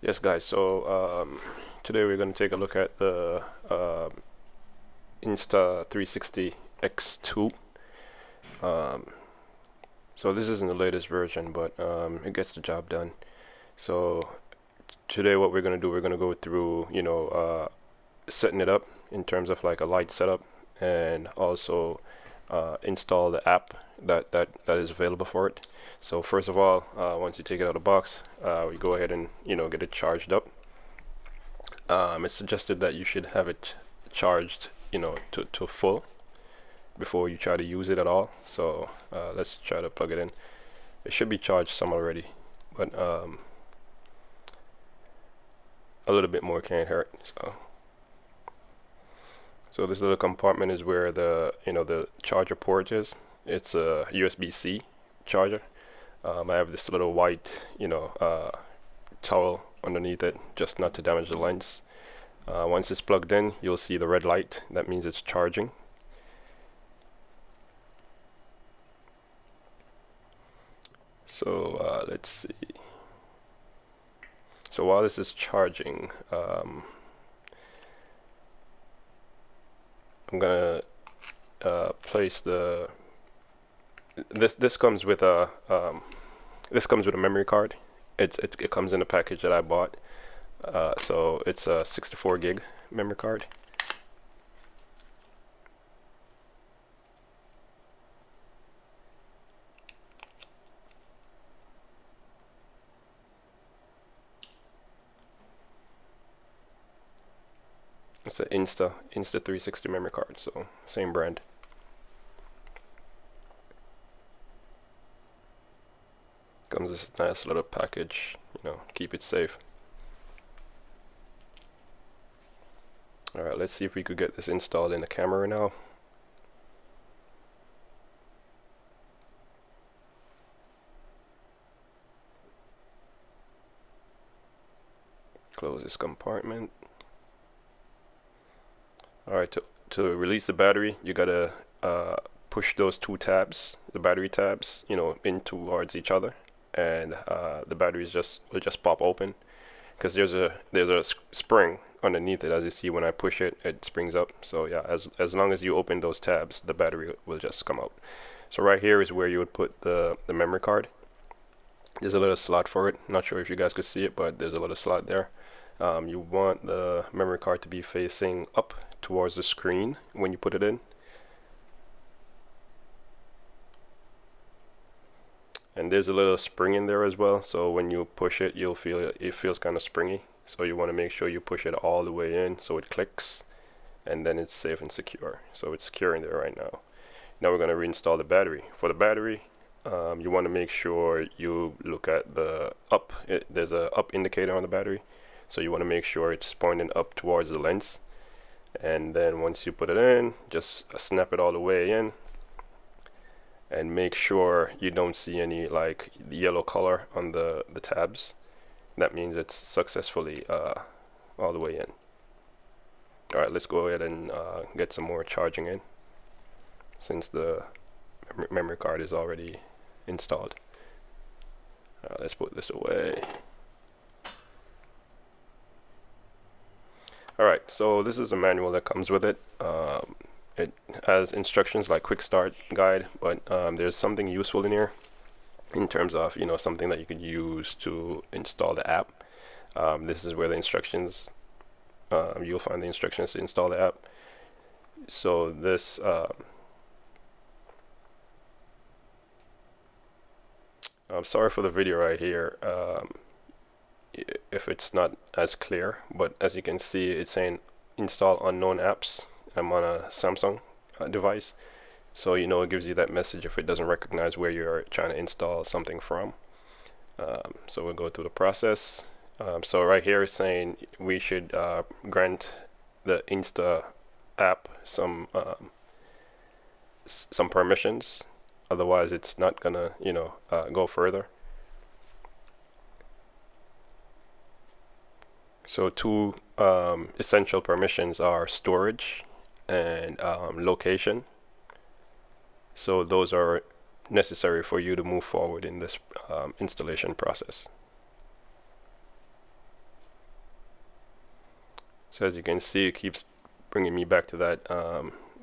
Yes, guys. So today we're going to take a look at the Insta360 X2. Um, so this isn't the latest version, but it gets the job done. So today what we're going to do, we're going to go through, setting it up in terms of like a light setup, and also install the app that is available for it. So first of all, once you take it out of the box, we go ahead and get it charged up. It's suggested that you should have it charged to full before you try to use it at all. So let's try to plug it in. It should be charged some already, but a little bit more can't hurt. So this little compartment is where the charger port is. It's a USB-C charger. I have this little white towel underneath it just not to damage the lens. Once it's plugged in, you'll see the red light. That means it's charging. So let's see. So while this is charging, I'm gonna place the this comes with a memory card. It comes in a package that I bought. So it's a 64 gig memory card. It's an Insta360 memory card, so same brand. Comes this nice little package, keep it safe. Alright, let's see if we could get this installed in the camera now. Close this compartment. Alright, to release the battery, you gotta push those two tabs, the battery tabs, in towards each other, and the batteries will just pop open, because there's a spring underneath it. As you see, when I push it, it springs up. So yeah, as long as you open those tabs, the battery will just come out. So right here is where you would put the memory card. There's a little slot for it. Not sure if you guys could see it, but there's a little slot there. You want the memory card to be facing up towards the screen when you put it in. And there's a little spring in there as well, so when you push it, you'll feel it feels kind of springy. So you want to make sure you push it all the way in so it clicks, and then it's safe and secure. So it's secure in there right now. Now we're going to reinstall the battery. For the battery, you want to make sure you look at the up. There's a up indicator on the battery, so you want to make sure it's pointing up towards the lens. And then once you put it in, just snap it all the way in, and make sure you don't see any like yellow color on the tabs. That means it's successfully all the way in. Alright, let's go ahead and get some more charging in, since the memory card is already installed. Let's put this away. Alright, so this is the manual that comes with it. It has instructions like quick start guide, but there's something useful in here in terms of something that you could use to install the app. This is where the instructions, you'll find the instructions to install the app. So this I'm sorry for the video right here if it's not as clear, but as you can see, it's saying install unknown apps. I'm on a Samsung device, so it gives you that message if it doesn't recognize where you're trying to install something from. So we'll go through the process. So right here it's saying we should grant the Insta app some permissions, otherwise it's not gonna go further. So two essential permissions are storage and location. So those are necessary for you to move forward in this installation process. So as you can see, it keeps bringing me back to that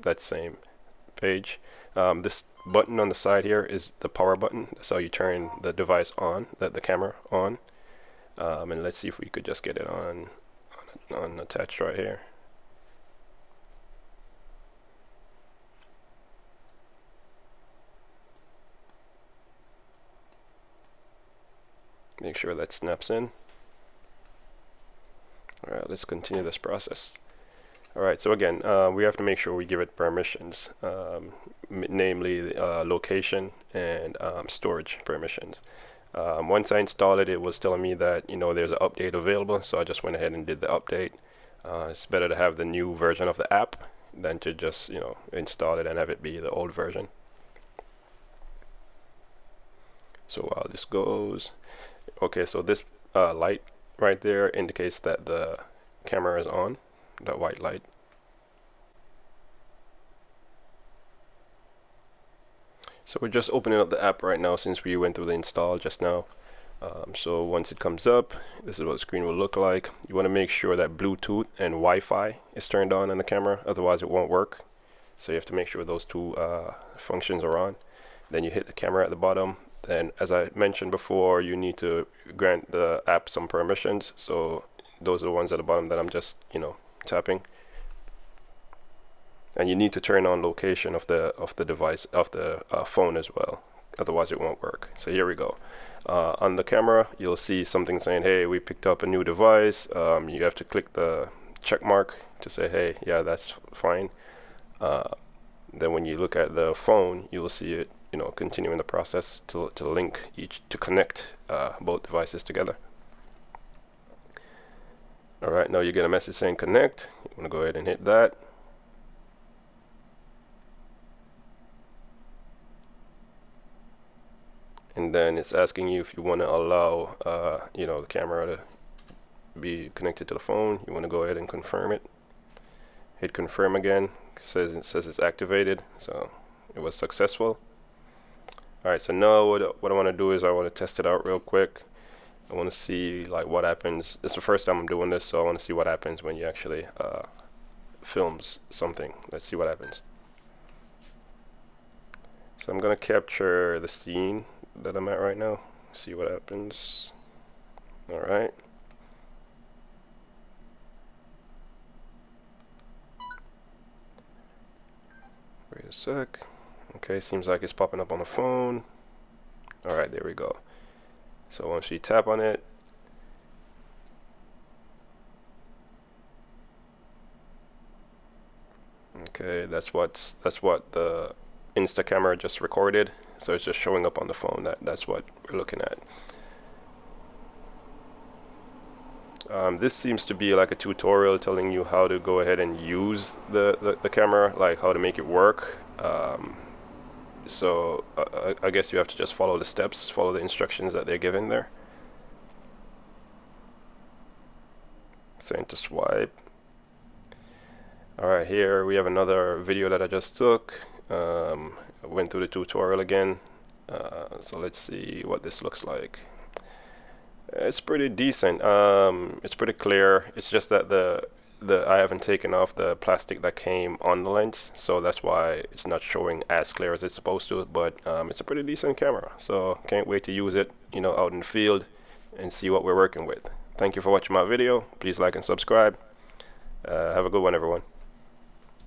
that same page. This button on the side here is the power button. That's how you turn the device on, the camera on. And let's see if we could just get it on attached right here. Make sure that snaps in. Alright, let's continue this process. Alright, so again, we have to make sure we give it permissions, namely location and storage permissions. Once I installed it, it was telling me that, you know, there's an update available, so I just went ahead and did the update. It's better to have the new version of the app than to just, you know, install it and have it be the old version. So while this goes, okay, so this light right there indicates that the camera is on, that white light. So we're just opening up the app right now since we went through the install just now. So once it comes up, this is what the screen will look like. You want to make sure that Bluetooth and Wi-Fi is turned on the camera, otherwise it won't work. So you have to make sure those two functions are on. Then you hit the camera at the bottom. Then, as I mentioned before, you need to grant the app some permissions. So those are the ones at the bottom that I'm just, you know, tapping. And you need to turn on location of the device, of the phone as well. Otherwise it won't work. So here we go. On the camera, you'll see something saying, hey, we picked up a new device. You have to click the check mark to say, hey, yeah, that's fine. Then when you look at the phone, you will see it, you know, continuing the process to link to connect both devices together. All right, now you get a message saying connect. You want to go ahead and hit that. And then it's asking you if you want to allow, you know, the camera to be connected to the phone. You want to go ahead and confirm it. Hit confirm again. It says it's activated, so it was successful. All right, so now what I want to do is I want to test it out real quick. I want to see like what happens. It's the first time I'm doing this, so I want to see what happens when you actually films something. Let's see what happens. So I'm gonna capture the scene that I'm at right now. See what happens. All right. Wait a sec. Okay, seems like it's popping up on the phone. All right, there we go. So once you tap on it, okay, that's what the Insta camera just recorded. So it's just showing up on the phone. That's what we're looking at. This seems to be like a tutorial telling you how to go ahead and use the camera, like how to make it work. So I guess you have to just follow the steps, follow the instructions that they're given there. Saying to swipe. Alright, here we have another video that I just took. I went through the tutorial again. So let's see what this looks like. It's pretty decent. It's pretty clear. It's just that I haven't taken off the plastic that came on the lens, so that's why it's not showing as clear as it's supposed to. But it's a pretty decent camera, so can't wait to use it, you know, out in the field and see what we're working with. Thank you for watching my video. Please like and subscribe. Have a good one, everyone.